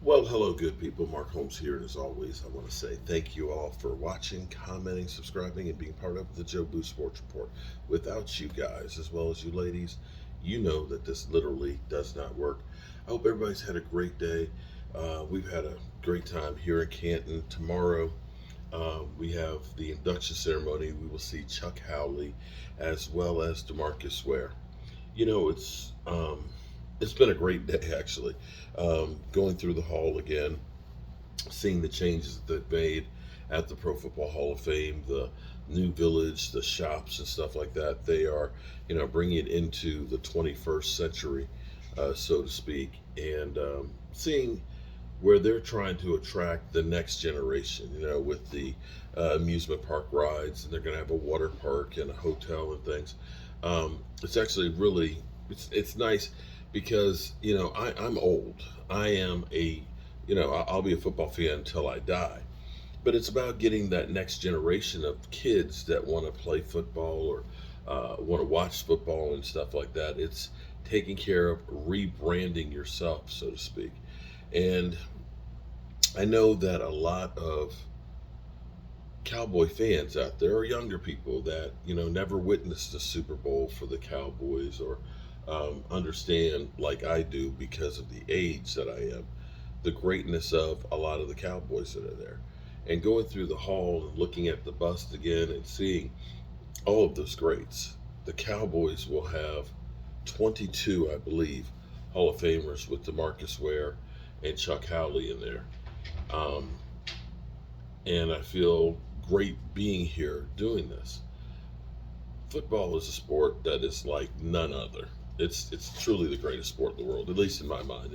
Well, hello, good people. Mark Holmes here, and as always, I want to say thank you all for watching, commenting, subscribing, and being part of the Joe Boo Sports Report. Without you guys, as well as you ladies, you know that this literally does not work. I hope everybody's had a great day. We've had a great time here in Canton. Tomorrow, we have the induction ceremony. We will see Chuck Howley as well as DeMarcus Ware. It's been a great day actually. Going through the hall again, seeing the changes that they made at the Pro Football Hall of Fame, the new village, the shops and stuff like that. They are, bringing it into the 21st century, so to speak, and seeing where they're trying to attract the next generation. With the amusement park rides, and they're going to have a water park and a hotel and things. It's actually really it's nice because I'm old. I am a I'll be a football fan until I die. But it's about getting that next generation of kids that want to play football or want to watch football and stuff like that. It's taking care of rebranding yourself, so to speak. And I know that a lot of Cowboy fans out there, or younger people that never witnessed a Super Bowl for the Cowboys, or understand like I do because of the age that I am, the greatness of a lot of the Cowboys that are there, and going through the hall and looking at the bust again and seeing all of those greats. The Cowboys will have 22, I believe, Hall of Famers with DeMarcus Ware and Chuck Howley in there. Um, and I feel great being here doing this. Football is a sport that is like none other. It's truly the greatest sport in the world, at least in my mind.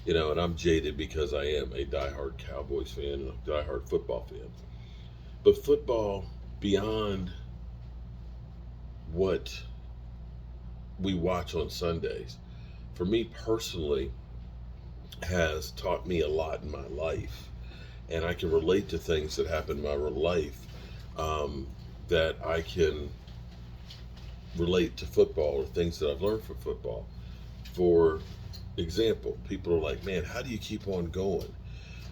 And I'm jaded because I am a diehard Cowboys fan and a diehard football fan. But football, beyond what we watch on Sundays, for me personally, has taught me a lot in my life, and I can relate to things that happen in my real life, that I can relate to football or things that I've learned from football. For example, people are like, "Man, how do you keep on going?"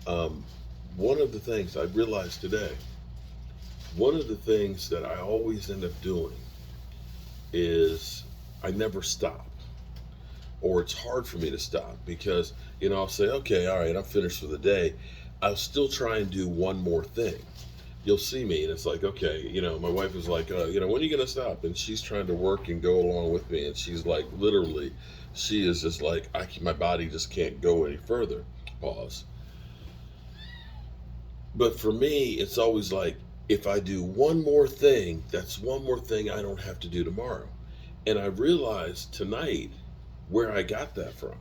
Um, One of the things I realized today, one of the things that I always end up doing is I never stop, or it's hard for me to stop because I'll say, "Okay, all right, I'm finished for the day." I'll still try and do one more thing. You'll see me, and it's like, okay, my wife is like, when are you gonna stop? And she's trying to work and go along with me, and she's like, literally, she is just like, my body just can't go any further. Pause. But for me, it's always like, if I do one more thing, that's one more thing I don't have to do tomorrow. And I realized tonight where I got that from.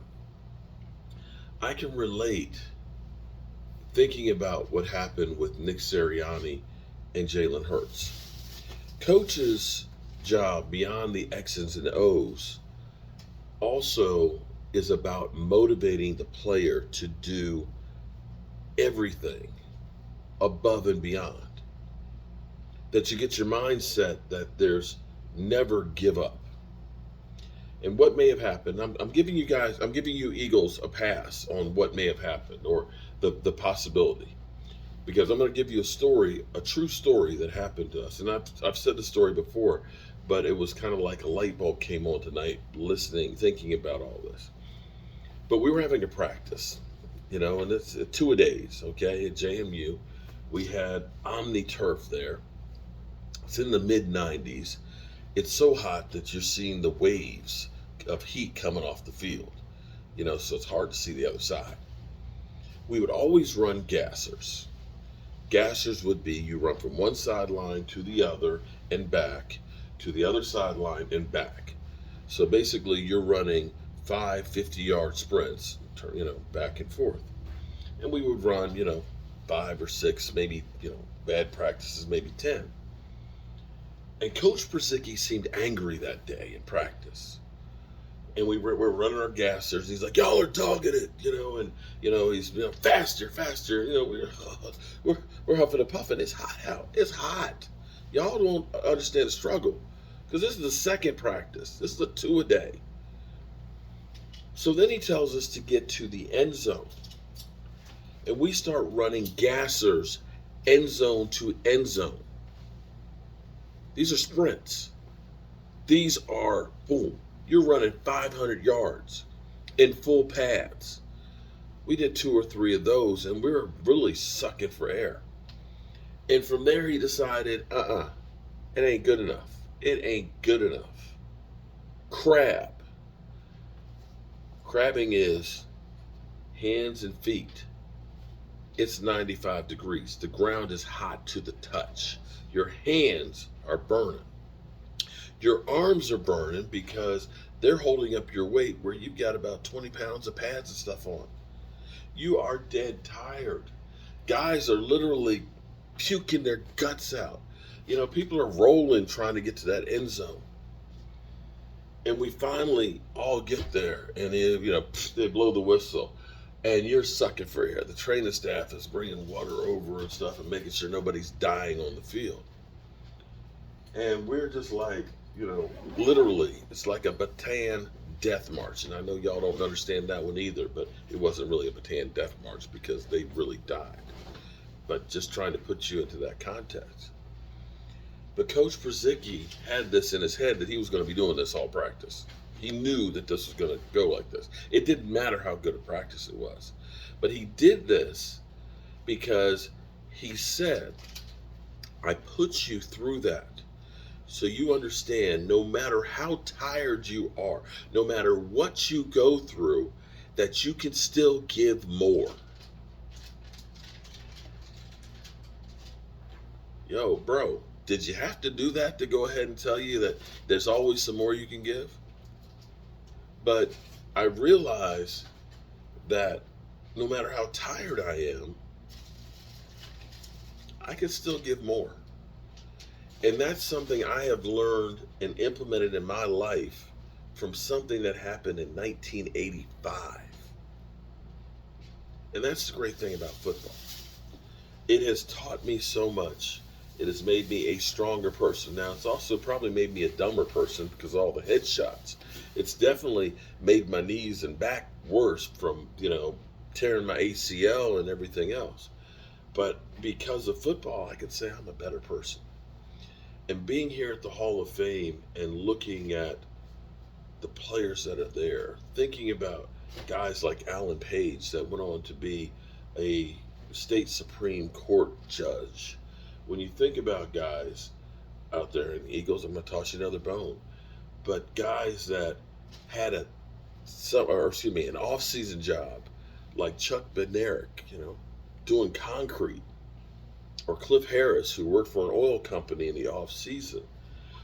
I can relate thinking about what happened with Nick Sirianni and Jalen Hurts. Coach's job beyond the X's and O's also is about motivating the player to do everything above and beyond. That you get your mindset that there's never give up. And what may have happened, I'm giving you guys, I'm giving you Eagles a pass on what may have happened, or the possibility. Because I'm going to give you a story, a true story that happened to us. And I've said the story before, but it was kind of like a light bulb came on tonight, listening, thinking about all this. But we were having a practice, and it's 2-a-days, okay, at JMU. We had Omni Turf there. It's in the mid 90s. It's so hot that you're seeing the waves of heat coming off the field, so it's hard to see the other side. We would always run gassers. Gassers would be you run from one sideline to the other and back, to the other sideline and back. So basically you're running 50-yard sprints, back and forth. And we would run, 5 or 6, maybe, bad practices, maybe 10. And Coach Persicki seemed angry that day in practice. And we're running our gassers. He's like, "Y'all are dogging it," and he's faster, faster. We're huffing and puffing. It's hot out. It's hot. Y'all don't understand the struggle, because this is the second practice. This is a 2-a-day. So then he tells us to get to the end zone. And we start running gassers end zone to end zone. These are sprints. These are, boom, you're running 500 yards in full pads. We did 2 or 3 of those, and we were really sucking for air. And from there, he decided, it ain't good enough. It ain't good enough. Crab. Crabbing is hands and feet. It's 95 degrees. The ground is hot to the touch. Your hands are burning. Your arms are burning because they're holding up your weight where you've got about 20 pounds of pads and stuff on. You are dead tired. Guys are literally puking their guts out. People are rolling trying to get to that end zone. And we finally all get there, and they blow the whistle, and you're sucking for air. The training staff is bringing water over and stuff and making sure nobody's dying on the field. And we're just like, literally, it's like a Bataan death march. And I know y'all don't understand that one either, but it wasn't really a Bataan death march because they really died. But just trying to put you into that context. But Coach Brzezicki had this in his head that he was going to be doing this all practice. He knew that this was going to go like this. It didn't matter how good a practice it was. But he did this because he said, I put you through that so you understand no matter how tired you are, no matter what you go through, that you can still give more. Yo, bro, did you have to do that to go ahead and tell you that there's always some more you can give? But I realize that no matter how tired I am, I can still give more. And that's something I have learned and implemented in my life from something that happened in 1985. And that's the great thing about football. It has taught me so much. It has made me a stronger person. Now, it's also probably made me a dumber person because of all the headshots. It's definitely made my knees and back worse from, tearing my ACL and everything else. But because of football, I can say I'm a better person. And being here at the Hall of Fame and looking at the players that are there, thinking about guys like Alan Page that went on to be a state Supreme Court judge. When you think about guys out there in Eagles, I'm going to toss you another bone, but guys that had an off-season job like Chuck Bednarik, doing concrete, or Cliff Harris, who worked for an oil company in the off season,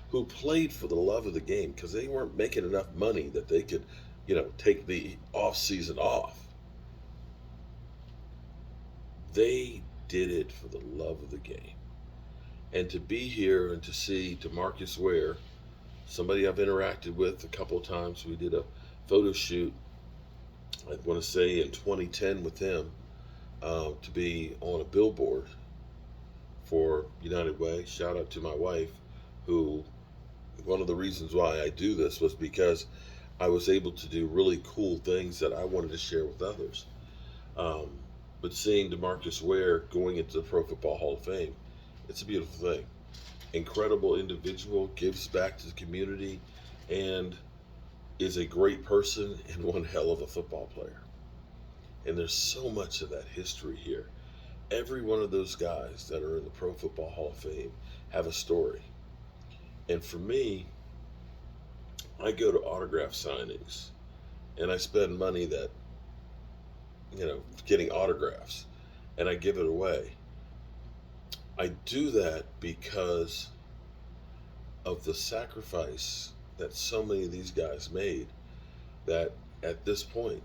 who played for the love of the game because they weren't making enough money that they could, take the off season off. They did it for the love of the game. And to be here and to see DeMarcus Ware, somebody I've interacted with a couple of times, we did a photo shoot, I want to say in 2010 with him, to be on a billboard for United Way. Shout out to my wife, who one of the reasons why I do this was because I was able to do really cool things that I wanted to share with others. But seeing DeMarcus Ware going into the Pro Football Hall of Fame, it's a beautiful thing. Incredible individual, gives back to the community, and is a great person and one hell of a football player. And there's so much of that history here. Every one of those guys that are in the Pro Football Hall of Fame have a story. And for me, I go to autograph signings and I spend money that, getting autographs, and I give it away. I do that because of the sacrifice that so many of these guys made, that at this point,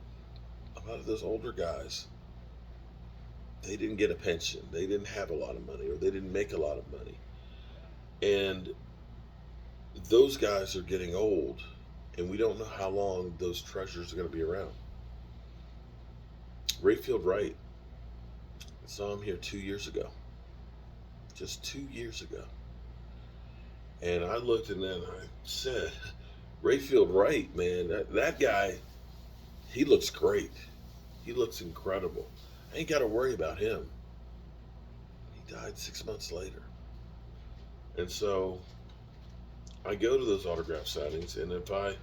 a lot of those older guys, they didn't get a pension, they didn't have a lot of money, or they didn't make a lot of money. And those guys are getting old, and we don't know how long those treasures are going to be around. Rayfield Wright, I saw him here 2 years ago. Just 2 years ago. And I looked and then I said, Rayfield Wright, man, that guy, he looks great. He looks incredible. I ain't got to worry about him. He died 6 months later. And so I go to those autograph signings, and if I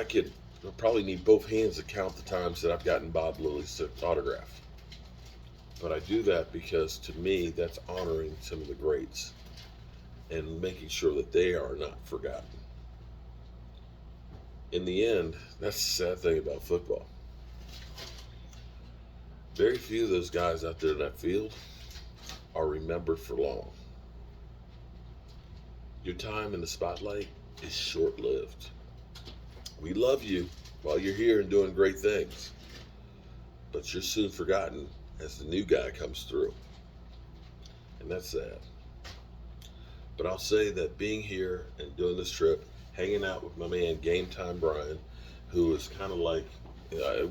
could probably need both hands to count the times that I've gotten Bob Lilly's autograph. But I do that because to me, that's honoring some of the greats and making sure that they are not forgotten. In the end, that's the sad thing about football. Very few of those guys out there in that field are remembered for long. Your time in the spotlight is short lived. We love you while you're here and doing great things, but you're soon forgotten as the new guy comes through. And that's sad. But I'll say that being here and doing this trip, hanging out with my man Game Time Brian, who is kind of like,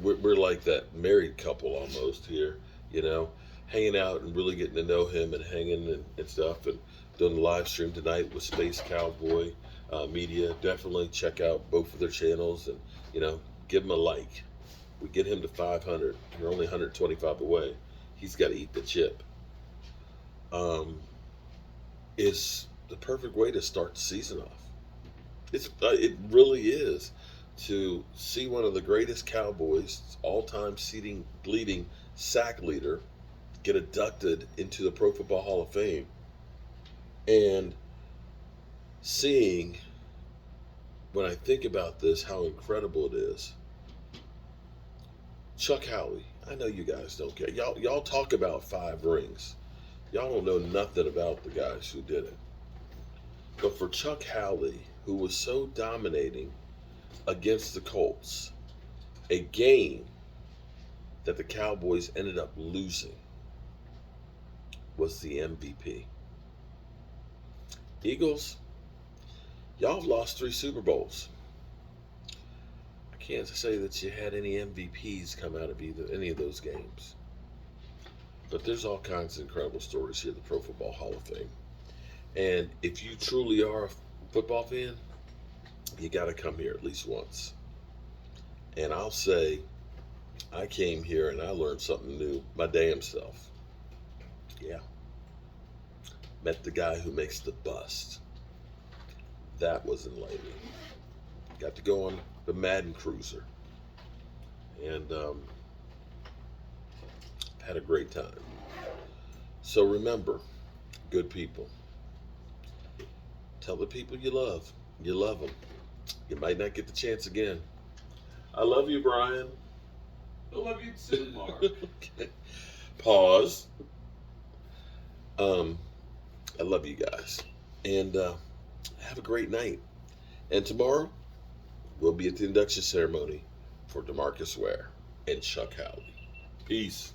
we're like that married couple almost here, you know, hanging out and really getting to know him and hanging and stuff, and doing the live stream tonight with Space Cowboy Media. Definitely check out both of their channels and, give them a like. We get him to 500. You're only 125 away. He's got to eat the chip. Is the perfect way to start the season off. It really is, to see one of the greatest Cowboys, all-time leading sack leader, get inducted into the Pro Football Hall of Fame, and seeing, when I think about this, how incredible it is. Chuck Howley, I know you guys don't care. Y'all talk about 5 rings. Y'all don't know nothing about the guys who did it. But for Chuck Howley, who was so dominating against the Colts, a game that the Cowboys ended up losing, was the MVP. Eagles, y'all have lost 3 Super Bowls. I can't say that you had any MVPs come out of any of those games. But there's all kinds of incredible stories here at the Pro Football Hall of Fame. And if you truly are a football fan, you got to come here at least once. And I'll say, I came here and I learned something new, my damn self. Yeah. Met the guy who makes the bust. That was enlightening. Got to go on the Madden Cruiser. And had a great time. So remember, good people. Tell the people you love them. You might not get the chance again. I love you, Brian. I love you too, Mark. Okay. Pause. I love you guys. And have a great night. And tomorrow, we'll be at the induction ceremony for DeMarcus Ware and Chuck Howley. Peace.